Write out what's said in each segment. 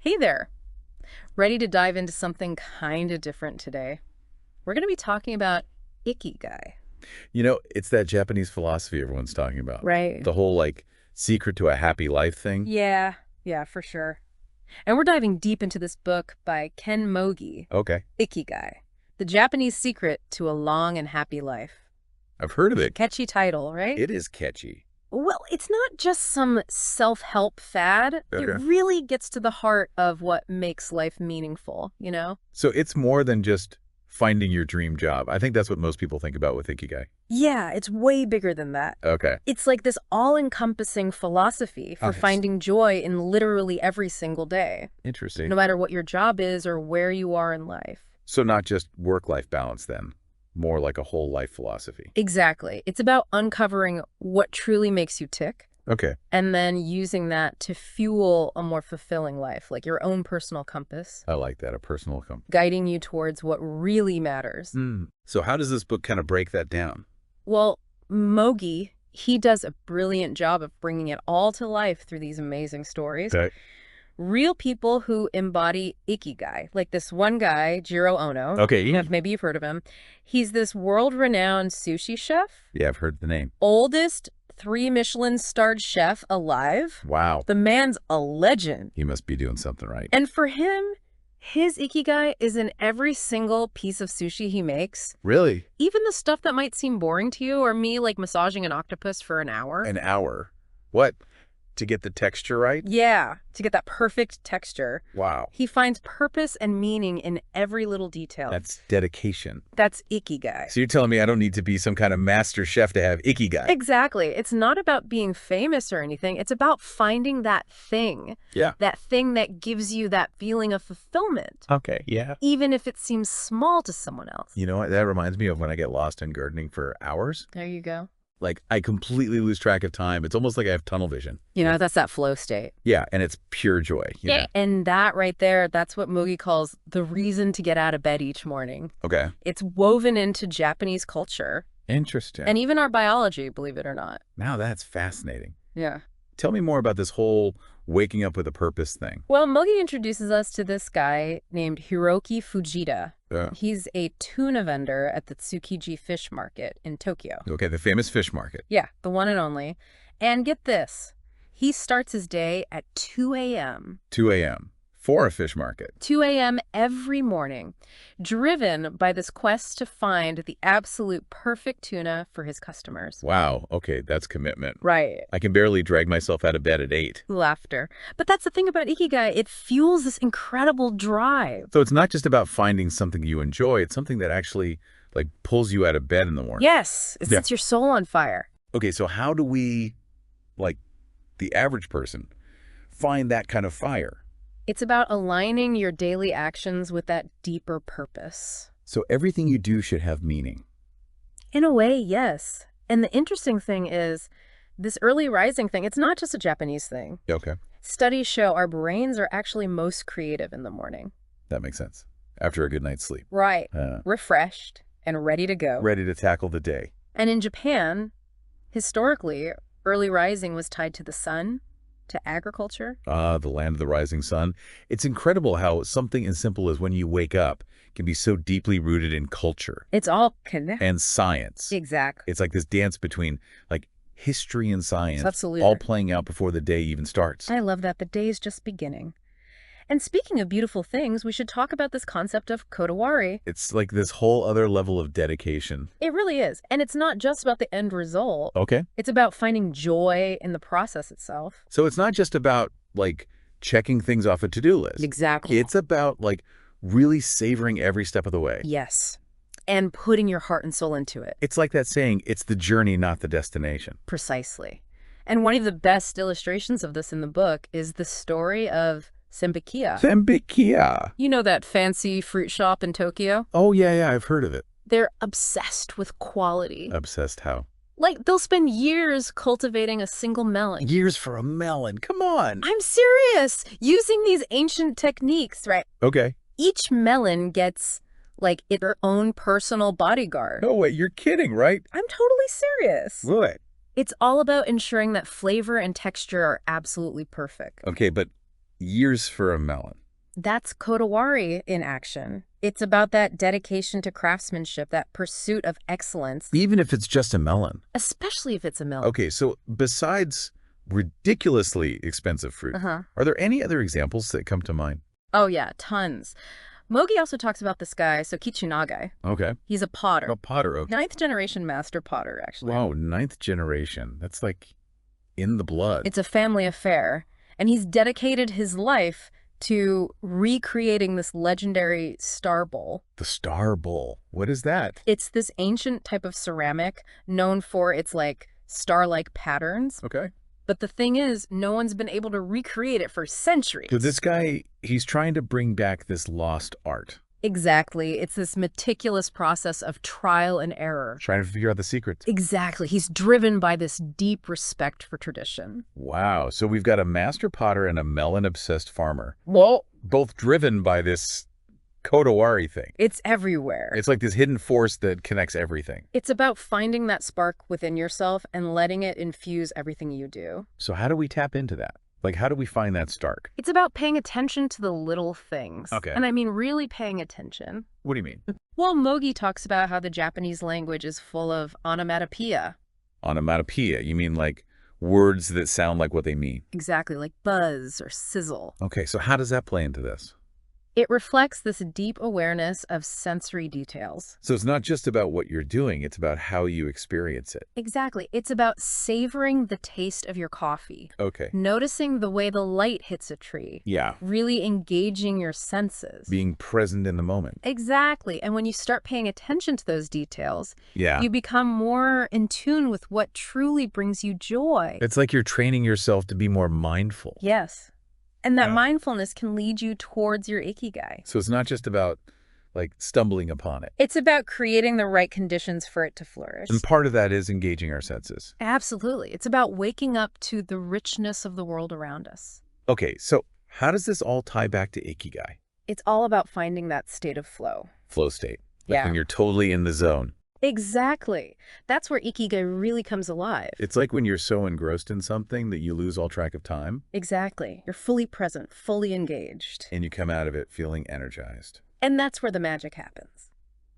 Hey there. Ready to dive into something kind of different today? We're going to be talking about Ikigai, It's that Japanese philosophy everyone's talking about. right? The whole, secret to a happy life thing. Yeah, yeah, for sure. And we're diving deep into this book by Ken Mogi, Okay. Ikigai, The Japanese Secret to a Long and Happy Life. I've heard of it. Catchy title, right? It is catchy. Well, it's not just some self-help fad. It Okay. really gets to the heart of what makes life meaningful, you know? So it's more than just finding your dream job. I think that's what most people think about with Ikigai. Yeah, it's way bigger than that. Okay. It's like this all-encompassing philosophy for Oh, yes. finding joy in literally every single day, Interesting. no matter what your job is or where you are in life. So not just work-life balance then, more like a whole life philosophy. Exactly. It's about uncovering what truly makes you tick Okay. and then using that to fuel a more fulfilling life, like your own personal compass, I like that, a personal guiding you towards what really matters. So how does this book kind of break that down? Well, Mogi, he does a brilliant job of bringing it all to life through these amazing stories. Okay. Real people who embody Ikigai, like this one guy, Jiro Ono. Okay, yeah. Maybe you've heard of him. He's this world-renowned sushi chef, Yeah, I've heard the name. oldest 3 Michelin-starred chef alive. Wow. The man's a legend. He must be doing something right. And for him, his Ikigai is in every single piece of sushi he makes. Really? Even the stuff that might seem boring to you, or me, like massaging an octopus for an hour. An hour. What? To get the texture right? Yeah, to get that perfect texture. Wow. He finds purpose and meaning in every little detail. That's dedication. That's Ikigai. So you're telling me I don't need to be some kind of master chef to have Ikigai? Exactly. It's not about being famous or anything. It's about finding that thing. Yeah. That thing that gives you that feeling of fulfillment, Okay, yeah. even if it seems small to someone else. You know what? That reminds me of when I get lost in gardening for hours. There you go. Like, I completely lose track of time. It's almost like I have tunnel vision. That's that flow state. Yeah, and it's pure joy. you know? And that right there, that's what Mogi calls the reason to get out of bed each morning. Okay. It's woven into Japanese culture Interesting. and even our biology, believe it or not. Now that's fascinating. Yeah. Tell me more about this whole waking up with a purpose thing. Well, Mogi introduces us to this guy named Hiroki Fujita. Yeah. He's a tuna vendor at the Tsukiji Fish Market in Tokyo. Okay, the famous fish market. Yeah, the one and only. And get this, he starts his day at 2 a.m. 2 a.m. for a fish market. 2 a.m. every morning, driven by this quest to find the absolute perfect tuna for his customers. Wow. Okay, that's commitment. Right. I can barely drag myself out of bed at 8. Laughter. But that's the thing about Ikigai. It fuels this incredible drive. So it's not just about finding something you enjoy. It's something that actually, pulls you out of bed in the morning. Yes, it Yeah. sets your soul on fire. Okay, so how do we, the average person, find that kind of fire? It's about aligning your daily actions with that deeper purpose. So everything you do should have meaning. In a way, yes. And the interesting thing is, this early rising thing, it's not just a Japanese thing. Okay, Studies show our brains are actually most creative in the morning. that makes sense. After a good night's sleep. Right. Refreshed and ready to go. Ready to tackle the day. And in Japan, historically, early rising was tied to the sun, to agriculture. Ah, the land of the rising sun. It's incredible how something as simple as when you wake up can be so deeply rooted in culture It's all connected. and science. Exactly. It's like this dance between history and science, Absolutely. all playing out before the day even starts. I love that. The day's just beginning. And speaking of beautiful things, we should talk about this concept of kodawari. It's like this whole other level of dedication. It really is. And it's not just about the end result. Okay. It's about finding joy in the process itself. So it's not just about checking things off a to-do list. Exactly. It's about really savoring every step of the way. Yes. And putting your heart and soul into it. It's like that saying, it's the journey, not the destination. Precisely. And one of the best illustrations of this in the book is the story of Senbikia. Senbikia. You know that fancy fruit shop in Tokyo? Oh, yeah, I've heard of it. They're obsessed with quality. Obsessed how? They'll spend years cultivating a single melon. Years for a melon. Come on. I'm serious! Using these ancient techniques, right? Okay. Each melon gets, its own personal bodyguard. No, wait, you're kidding, right? I'm totally serious. What? It's all about ensuring that flavor and texture are absolutely perfect. Okay, but Years for a melon. That's Kodawari in action. It's about that dedication to craftsmanship, that pursuit of excellence, Even if it's just a melon. especially if it's a milk. Okay, so besides ridiculously expensive fruit, Uh-huh. are there any other examples that come to mind? Oh, yeah, tons. Mogi also talks about this guy, so Kichinagai. Okay. He's a potter. A potter. Okay. Ninth generation master potter, actually. Wow, ninth generation. That's like in the blood. It's a family affair, and he's dedicated his life to recreating this legendary star bowl. The Star Bowl. What is that? It's this ancient type of ceramic known for its like star-like patterns. Okay. But the thing is, no one's been able to recreate it for centuries. So this guy, he's trying to bring back this lost art. Exactly. It's this meticulous process of trial and error. Trying to figure out the secrets. Exactly. He's driven by this deep respect for tradition. Wow. So we've got a master potter and a melon-obsessed farmer, Well, both driven by this Kodawari thing. it's everywhere. It's like this hidden force that connects everything. It's about finding that spark within yourself and letting it infuse everything you do. So how do we tap into that? Like, how do we find that spark? It's about paying attention to the little things. Okay. And I mean really paying attention. What do you mean? Well, Mogi talks about how the Japanese language is full of onomatopoeia. Onomatopoeia. You mean like words that sound like what they mean? Exactly, like buzz or sizzle. Okay, so how does that play into this? It reflects this deep awareness of sensory details. So it's not just about what you're doing, it's about how you experience it. Exactly. It's about savoring the taste of your coffee, Okay. noticing the way the light hits a tree, Yeah. really engaging your senses. Being present in the moment. Exactly. And when you start paying attention to those details, Yeah. you become more in tune with what truly brings you joy. It's like you're training yourself to be more mindful. Yes. And that Yeah. mindfulness can lead you towards your Ikigai. So it's not just about like stumbling upon it. It's about creating the right conditions for it to flourish. And part of that is engaging our senses. Absolutely. It's about waking up to the richness of the world around us. Okay, so how does this all tie back to Ikigai? It's all about finding that state of flow. Flow state. Like Yeah. when you're totally in the zone. Exactly. That's where Ikigai really comes alive. It's like when you're so engrossed in something that you lose all track of time Exactly. You're fully present, fully engaged. and you come out of it feeling energized. And that's where the magic happens.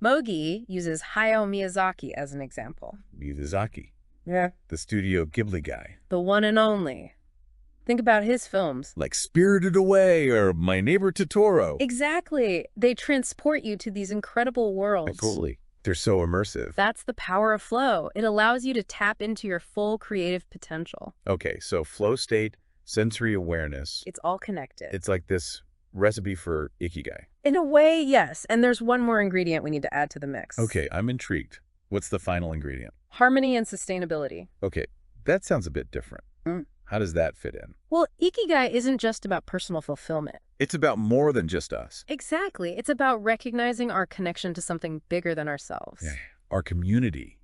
Mogi uses Hayao Miyazaki as an example. Miyazaki, Yeah. the Studio Ghibli guy. The one and only. Think about his films. Like Spirited Away or My Neighbor Totoro. Exactly. They transport you to these incredible worlds. Totally. They're so immersive. That's the power of flow. It allows you to tap into your full creative potential. Okay, so flow state, sensory awareness. It's all connected. It's like this recipe for Ikigai. In a way, yes. And there's one more ingredient we need to add to the mix. Okay, I'm intrigued. What's the final ingredient? Harmony and sustainability. Okay, that sounds a bit different. Mm. How does that fit in? Well, Ikigai isn't just about personal fulfillment. It's about more than just us. Exactly. It's about recognizing our connection to something bigger than ourselves. Yeah. Our community,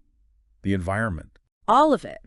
the environment. All of it.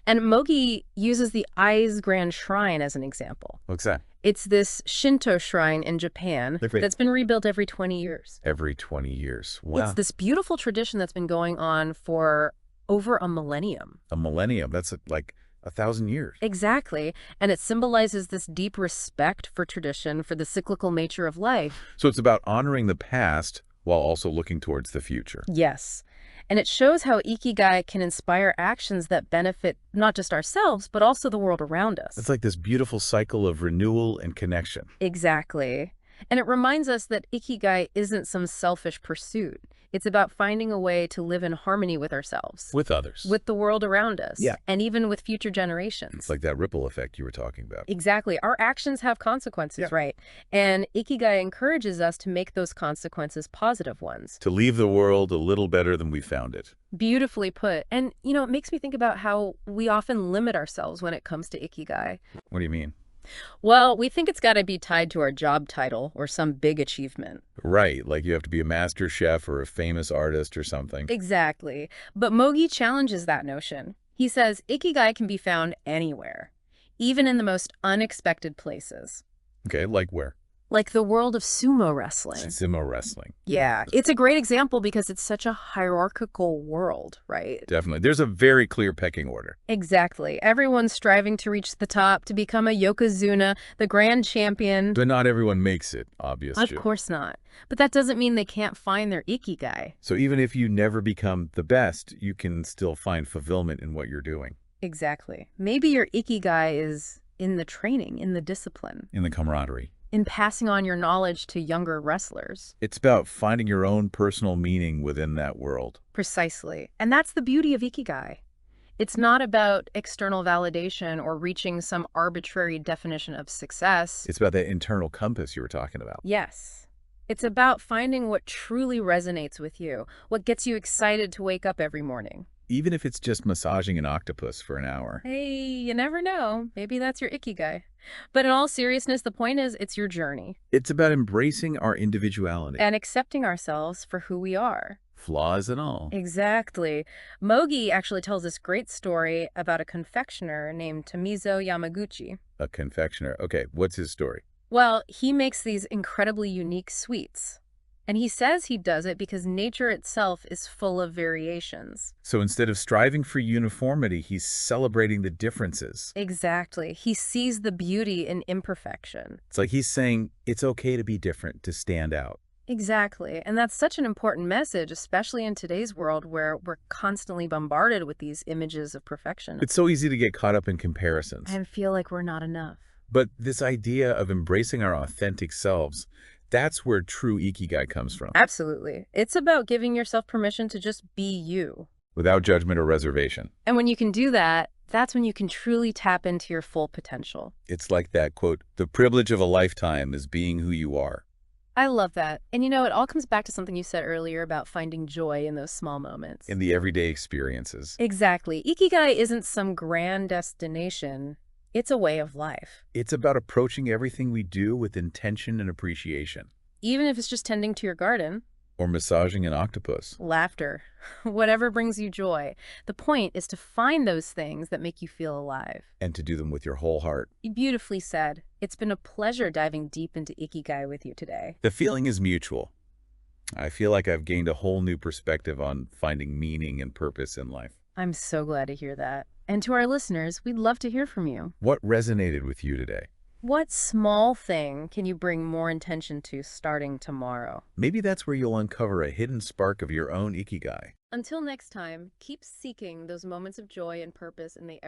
And Mogi uses the Ai's Grand Shrine as an example. What's that? It's this Shinto shrine in Japan Different. that's been rebuilt every 20 years. Every 20 years. Wow. It's this beautiful tradition that's been going on for over a millennium. A millennium. That's like 1,000 years. Exactly. And it symbolizes this deep respect for tradition, for the cyclical nature of life. So it's about honoring the past while also looking towards the future. Yes. And it shows how Ikigai can inspire actions that benefit not just ourselves, but also the world around us. It's like this beautiful cycle of renewal and connection. Exactly. And it reminds us that Ikigai isn't some selfish pursuit. It's about finding a way to live in harmony with ourselves, With others. with the world around us, Yeah. and even with future generations. It's like that ripple effect you were talking about. Exactly. Our actions have consequences, Yeah. right? And Ikigai encourages us to make those consequences positive ones. To leave the world a little better than we found it. Beautifully put. And, it makes me think about how we often limit ourselves when it comes to Ikigai. What do you mean? Well, we think it's got to be tied to our job title or some big achievement. Right, like you have to be a master chef or a famous artist or something. Exactly. But Mogi challenges that notion. He says Ikigai can be found anywhere, even in the most unexpected places. Okay, like where? Like the world of sumo wrestling. Sumo wrestling. Yeah, it's a great example because it's such a hierarchical world, right? Definitely. There's a very clear pecking order. Exactly. Everyone's striving to reach the top, to become a yokozuna, the grand champion. But not everyone makes it, obvious Of too. course not. But that doesn't mean they can't find their ikigai. So even if you never become the best, you can still find fulfillment in what you're doing. Exactly. Maybe your ikigai is in the training, in the discipline, In the camaraderie. in passing on your knowledge to younger wrestlers. It's about finding your own personal meaning within that world. Precisely. And that's the beauty of ikigai. It's not about external validation or reaching some arbitrary definition of success. It's about that internal compass you were talking about. Yes. It's about finding what truly resonates with you, what gets you excited to wake up every morning. Even if it's just massaging an octopus for an hour. Hey, you never know. Maybe that's your ikigai. But in all seriousness, the point is it's your journey It's about embracing our individuality. and accepting ourselves for who we are. Flaws and all. Exactly. Mogi actually tells this great story about a confectioner named Tamizo Yamaguchi. A confectioner. Okay, what's his story? Well, he makes these incredibly unique sweets. And he says he does it because nature itself is full of variations. So instead of striving for uniformity, he's celebrating the differences. Exactly. He sees the beauty in imperfection. It's like he's saying it's okay to be different, to stand out. Exactly. And that's such an important message, especially in today's world where we're constantly bombarded with these images of perfection It's so easy to get caught up in comparisons. and feel like we're not enough. But this idea of embracing our authentic selves, that's where true Ikigai comes from. Absolutely. It's about giving yourself permission to just be you. Without judgment or reservation. And when you can do that, that's when you can truly tap into your full potential. It's like that quote, the privilege of a lifetime is being who you are. I love that. And it all comes back to something you said earlier about finding joy in those small moments. In the everyday experiences. Exactly. Ikigai isn't some grand destination. It's a way of life. It's about approaching everything we do with intention and appreciation. Even if it's just tending to your garden, Or massaging an octopus. laughter, whatever brings you joy. The point is to find those things that make you feel alive. And to do them with your whole heart. Beautifully said. It's been a pleasure diving deep into Ikigai with you today. The feeling is mutual. I feel like I've gained a whole new perspective on finding meaning and purpose in life. I'm so glad to hear that. And to our listeners, we'd love to hear from you. What resonated with you today? What small thing can you bring more intention to starting tomorrow? Maybe that's where you'll uncover a hidden spark of your own Ikigai. Until next time, keep seeking those moments of joy and purpose in the